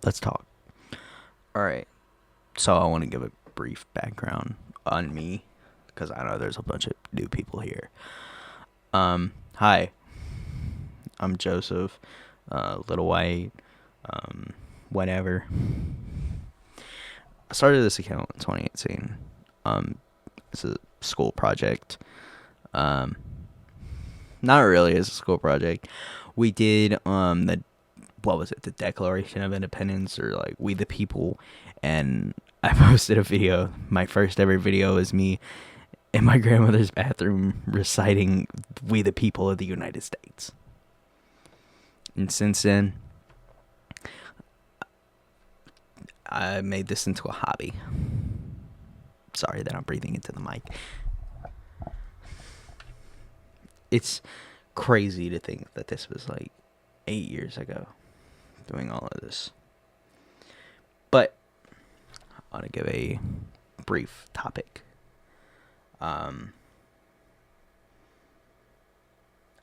Let's talk. All right. So I want to give a brief background on me because I know there's a bunch of new people here. Hi, I'm Joseph, Little White, um, whatever. I started this account in 2018. It's a school project. Um, Not really as a school project. We did the what was it, the Declaration of Independence, or like We the People, and I posted a video. My first ever video is me in my grandmother's bathroom reciting We the People of the United States. And since then, I made this into a hobby. Sorry that I'm breathing into the mic. It's crazy to think that this was like 8 years ago, doing all of this. But I want to give a brief topic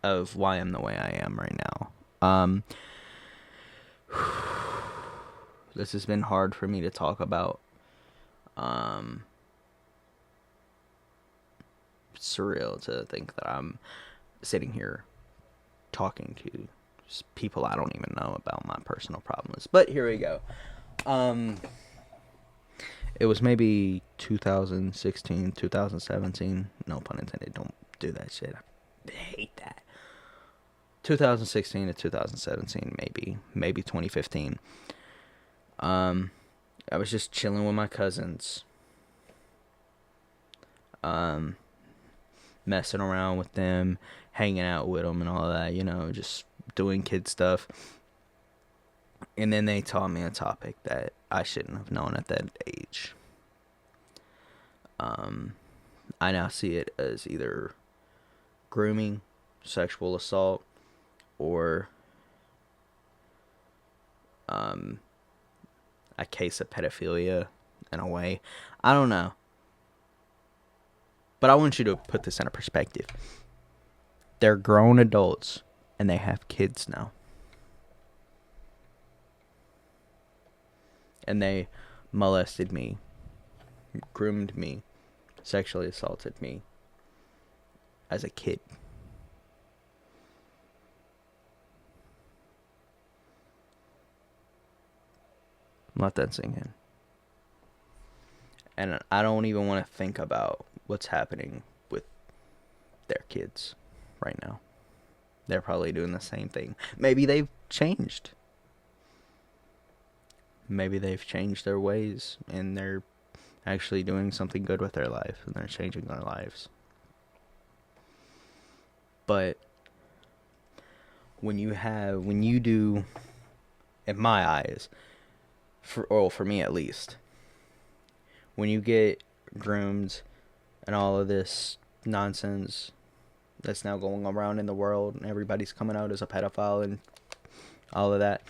of why I'm the way I am right now. This has been hard for me to talk about. Surreal to think that I'm sitting here talking to people I don't even know about my personal problems. But here we go. It was maybe 2016, 2017. No pun intended. Don't do that shit. I hate that. 2016 to 2017, maybe 2015. I was just chilling with my cousins, messing around with them, hanging out with them, and all that. Just doing kid stuff. And then they taught me a topic that I shouldn't have known at that age. I now see it as either grooming, sexual assault, or a case of pedophilia in a way. I don't know. But I want you to put this in a perspective. They're grown adults and they have kids now. And they molested me, groomed me, sexually assaulted me as a kid. Let that sink in. And I don't even want to think about what's happening with their kids right now. They're probably doing the same thing. Maybe they've changed. Maybe they've changed their ways and they're actually doing something good with their life and they're changing their lives. But when you do, in my eyes, for me at least, when you get groomed and all of this nonsense that's now going around in the world and everybody's coming out as a pedophile and all of that,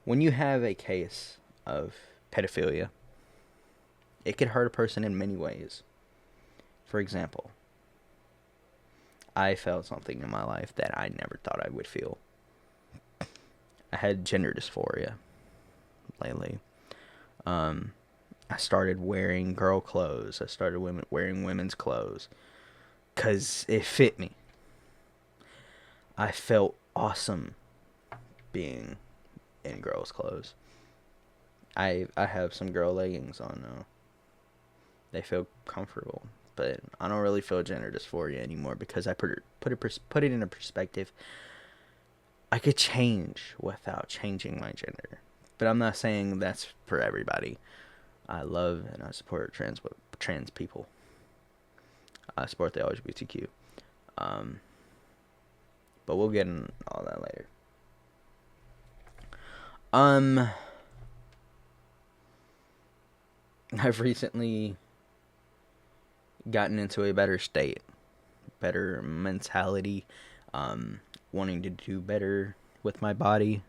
when you have a case of pedophilia, it could hurt a person in many ways. For example, I felt something in my life that I never thought I would feel. I had gender dysphoria lately. I started wearing girl clothes. I started wearing women's clothes because it fit me. I felt awesome being in girls' clothes. I have some girl leggings on now. They feel comfortable, but I don't really feel gender dysphoria anymore because I put it in a perspective. I could change without changing my gender, but I'm not saying that's for everybody. I love and I support trans people. I support the LGBTQ. But we'll get in all that later. I've recently gotten into a better state, better mentality, wanting to do better with my body,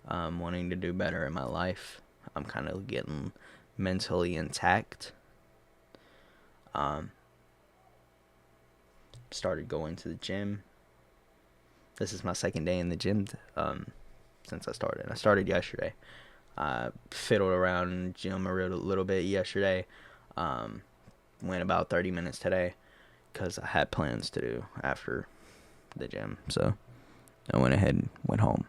wanting to do better in my life. I'm kind of getting mentally intact. Started going to the gym. This is my second day in the gym since I started. I started yesterday. I fiddled around in the gym a little bit yesterday. Went about 30 minutes today because I had plans to do after the gym. So I went ahead and went home.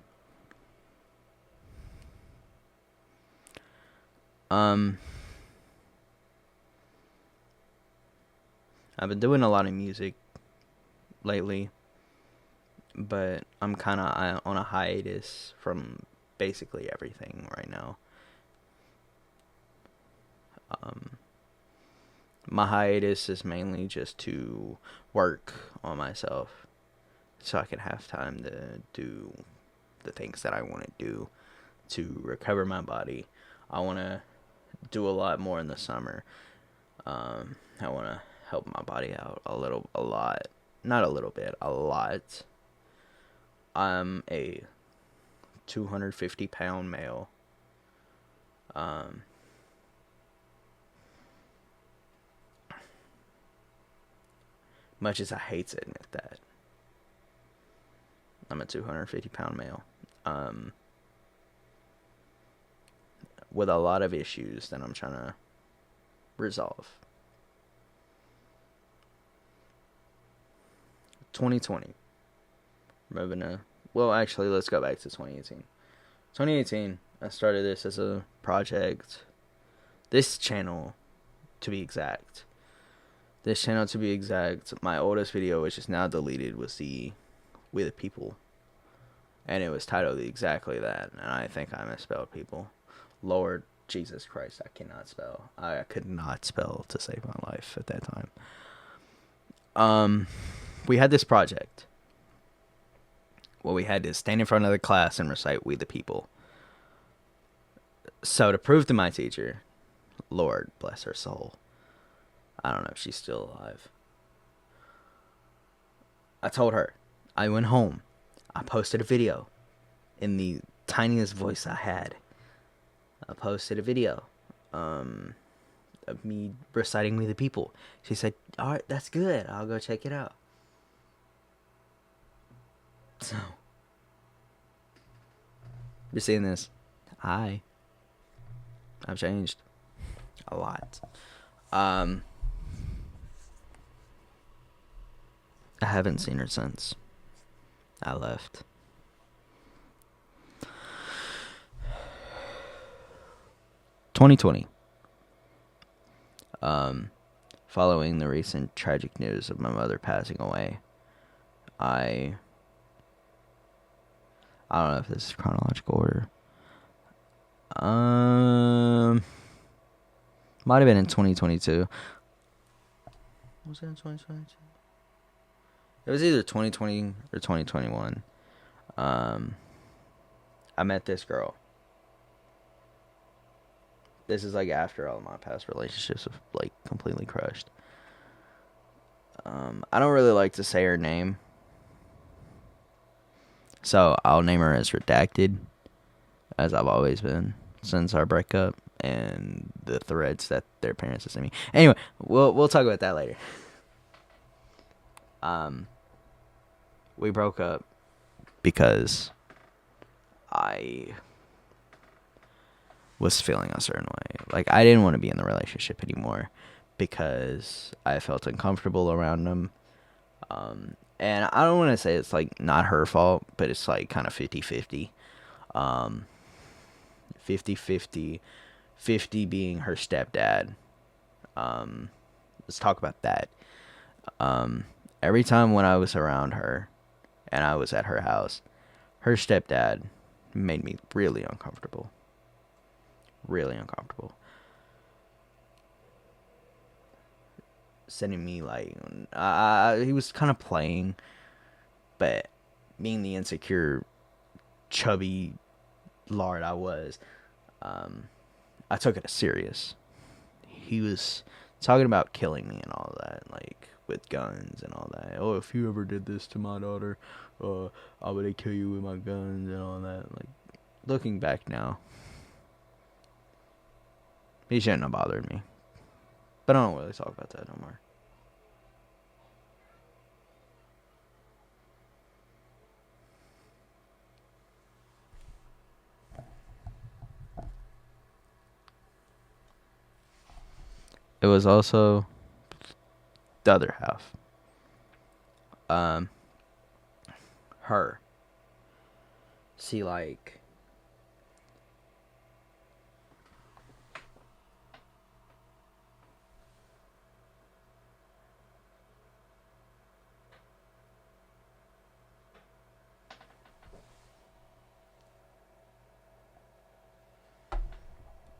I've been doing a lot of music lately, but I'm kind of on a hiatus from basically everything right now. My hiatus is mainly just to work on myself so I can have time to do the things that I want to do to recover my body. I want to do a lot more in the summer. I want to help my body out a lot. Not a little bit, a lot. I'm a 250-pound male. Much as I hate to admit that, I'm a 250-pound male. With a lot of issues that I'm trying to resolve. 2020. Moving to, well, actually, let's go back to 2018. 2018, I started this as a project. This channel, to be exact. My oldest video, which is now deleted, was the We the People. And it was titled exactly that. And I think I misspelled people. Lord Jesus Christ, I cannot spell. I could not spell to save my life at that time. We had this project. Well, we had to stand in front of the class and recite We the People. So to prove to my teacher, Lord bless her soul, I don't know if she's still alive, I told her, I went home, I posted a video in the tiniest voice I had. I posted a video of me reciting We the People. She said, alright, that's good, I'll go check it out. So, you're seeing this. I've changed a lot. I haven't seen her since I left. Following the recent tragic news of my mother passing away, I don't know if this is chronological order. Might have been in 2022. Was it in 2022? It was either 2020 or 2021. I met this girl. This is like after all my past relationships have like completely crushed. I don't really like to say her name, so I'll name her as Redacted, as I've always been since our breakup and the threads that their parents have sent me. Anyway, we'll talk about that later. We broke up because I was feeling a certain way. Like, I didn't want to be in the relationship anymore because I felt uncomfortable around them. And I don't want to say it's, like, not her fault, but it's, like, kind of 50-50. 50-50. 50 being her stepdad. Let's talk about that. Every time when I was around her and I was at her house, her stepdad made me really uncomfortable. Really uncomfortable. Sending me, like, he was kind of playing, but being the insecure, chubby lard I was, I took it as serious. He was talking about killing me and all that, like, with guns and all that. Oh, if you ever did this to my daughter, I would kill you with my guns and all that. Like, looking back now, he shouldn't have bothered me. But I don't really talk about that no more. it was also the other half. Um, her. See, like,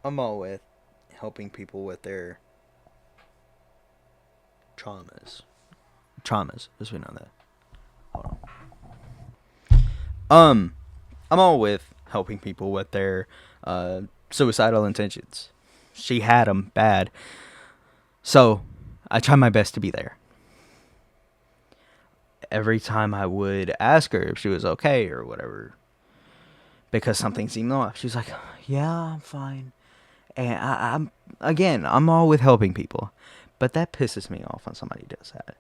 I'm all with helping people with their traumas. Traumas, as we know that. Hold on. I'm all with helping people with their suicidal intentions. She had them bad, so I try my best to be there. Every time I would ask her if she was okay or whatever, because something seemed off, she was like, "Yeah, I'm fine." And I'm all with helping people, but that pisses me off when somebody does that.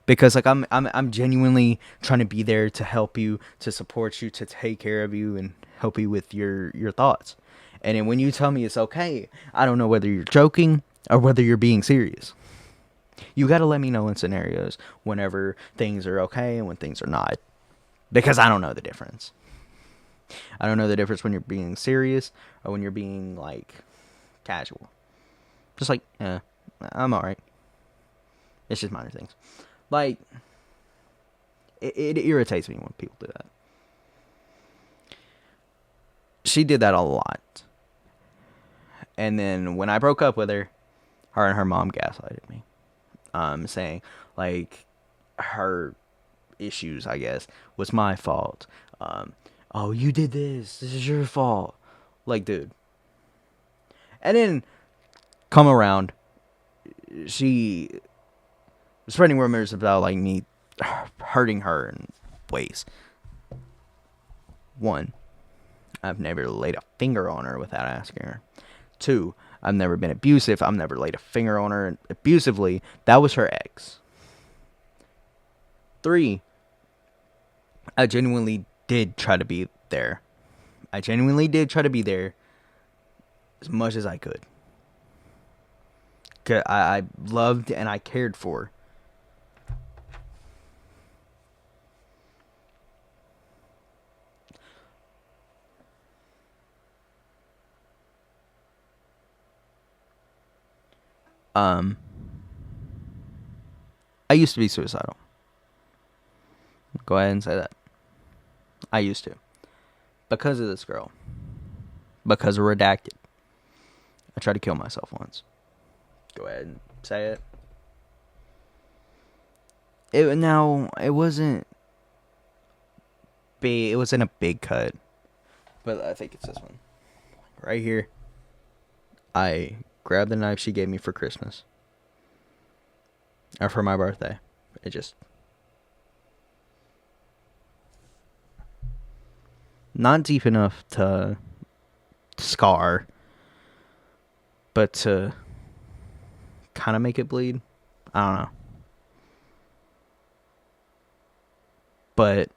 Because like I'm genuinely trying to be there to help you, to support you, to take care of you, and help you with your thoughts. And then when you tell me it's okay, I don't know whether you're joking or whether you're being serious. You got to let me know in scenarios whenever things are okay and when things are not, because I don't know the difference. I don't know the difference when you're being serious or when you're being like casual. Just like, I'm alright. It's just minor things. Like, it irritates me when people do that. She did that a lot. And then when I broke up with her and her mom gaslighted me. Saying, like, her issues, I guess, was my fault. Oh, you did this. This is your fault. Like, dude. And then, come around, she was spreading rumors about, like, me hurting her in ways. One, I've never laid a finger on her without asking her. Two, I've never been abusive. I've never laid a finger on her abusively. That was her ex. Three, I genuinely did try to be there. I genuinely did try to be there as much as I could. I loved and I cared for. Um, I used to be suicidal. Go ahead and say that. I used to. Because of this girl. Because of Redacted. I tried to kill myself once. Go ahead and say it. It wasn't big. It wasn't a big cut. But I think it's this one. Right here. I grabbed the knife she gave me for Christmas. Or for my birthday. It just... Not deep enough to scar. But to kind of make it bleed. I don't know. But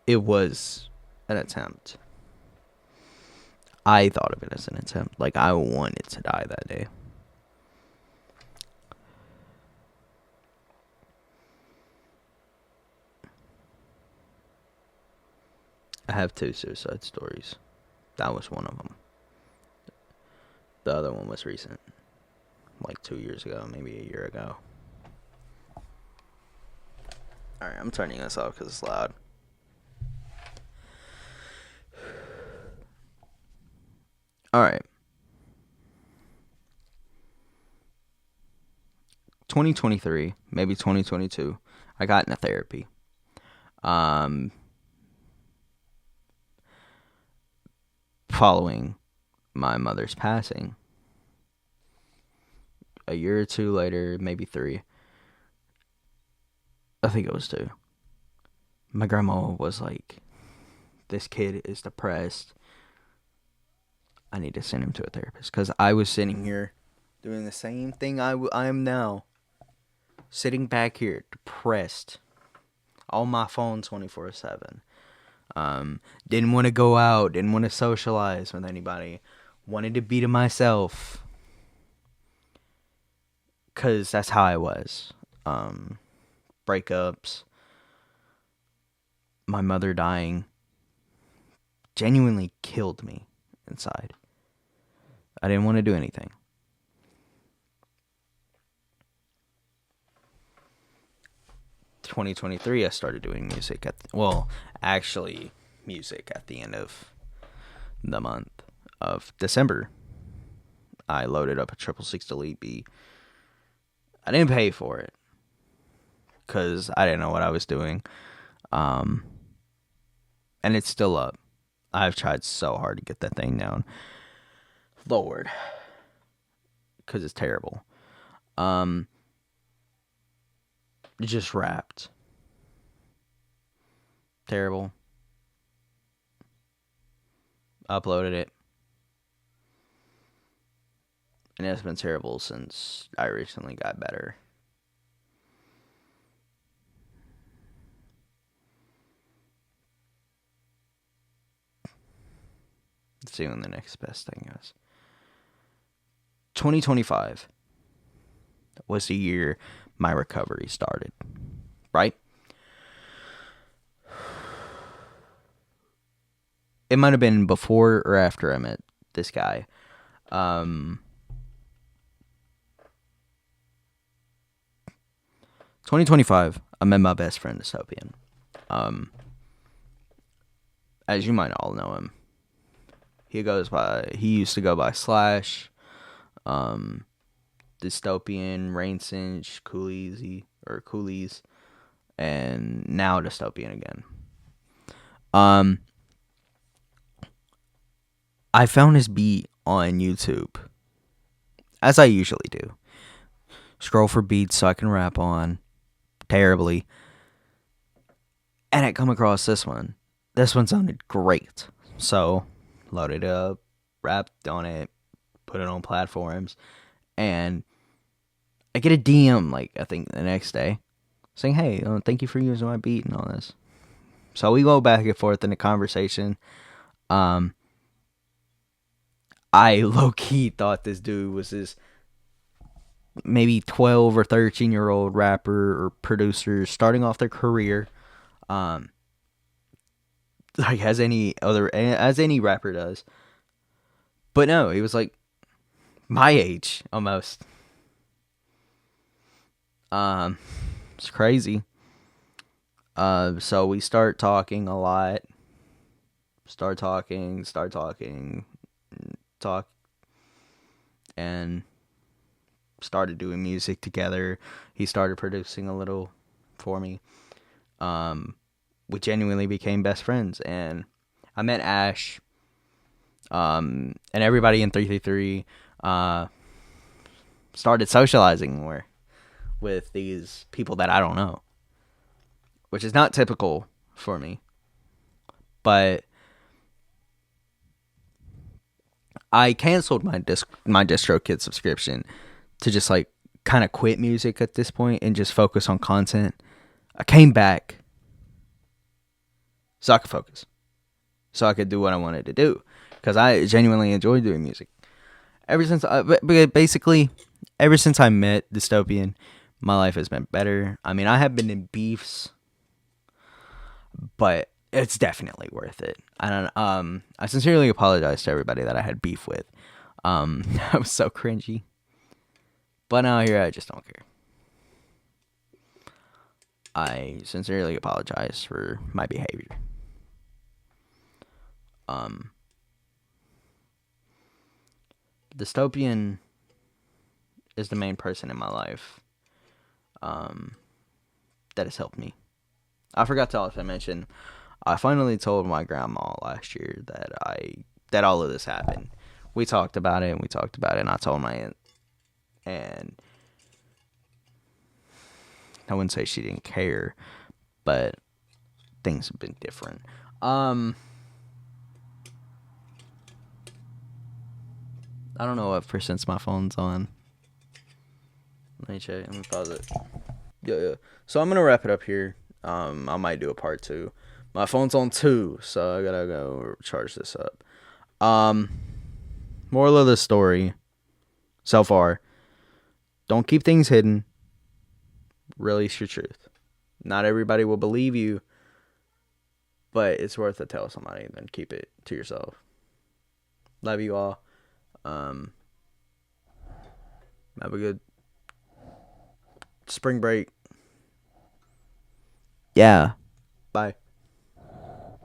it was an attempt. I thought of it as an attempt. Like, I wanted to die that day. I have 2 suicide stories. That was one of them. The other one was recent. Like 2 years ago, maybe a year ago. Alright, I'm turning this off because it's loud. Alright. 2023, maybe 2022, I got into therapy. Following my mother's passing. A year or 2 later, maybe 3. I think it was 2. My grandma was like, this kid is depressed. I need to send him to a therapist. Because I was sitting here doing the same thing I am now. Sitting back here, depressed. On my phone 24/7. Didn't want to go out. Didn't want to socialize with anybody. Wanted to be to myself. 'cause that's how I was. Breakups, my mother dying genuinely killed me inside. I didn't want to do anything. In 2023, I started doing music music at the end of the month of December. I loaded up a 666 Delete beat. I didn't pay for it because I didn't know what I was doing. And it's still up. I've tried so hard to get that thing down. Lord. Because it's terrible. Just rapped. Terrible. Uploaded it. And it's been terrible since I recently got better. Let's see when the next best thing is. 2025 was the year my recovery started. Right? It might have been before or after I met this guy. 2025, I met my best friend, Dystopian. As you might all know him, he used to go by Slash, Dystopian, Rainsinge, Coolies, and now Dystopian again. I found his beat on YouTube, as I usually do. Scroll for beats so I can rap on terribly. And I come across this one. This one sounded great. So, loaded it up, rapped on it, put it on platforms, and I get a DM, I think the next day, saying, hey, thank you for using my beat and all this. So we go back and forth in a conversation. I low-key thought this dude was this maybe 12 or 13-year-old rapper or producer starting off their career, as any rapper does. But no, he was my age almost. It's crazy. So we start talking a lot. Start talking, and started doing music together. He started producing a little for me. We genuinely became best friends, and I met Ash, and everybody in 333 started socializing more with these people that I don't know, which is not typical for me. But I canceled my DistroKid subscription to just kind of quit music at this point and just focus on content. I came back so I could focus, so I could do what I wanted to do, because I genuinely enjoy doing music. Ever since I met Dystopian, my life has been better. I mean, I have been in beefs, but it's definitely worth it. I sincerely apologize to everybody that I had beef with. I was so cringy. But now here, I just don't care. I sincerely apologize for my behavior. Dystopian is the main person in my life that has helped me. I forgot to also mention, I finally told my grandma last year that all of this happened. We talked about it, and I told my aunt, and I wouldn't say she didn't care, but things have been different. I don't know what percent my phone's on. Let me check. Let me pause it. Yeah. So I'm gonna wrap it up here. I might do a part 2. My phone's on 2, so I gotta go charge this up. Moral of the story so far: Don't keep things hidden. Release your truth. Not everybody will believe you, but it's worth it to tell somebody than keep it to yourself. Love you all. Have a good spring break. Yeah. Bye.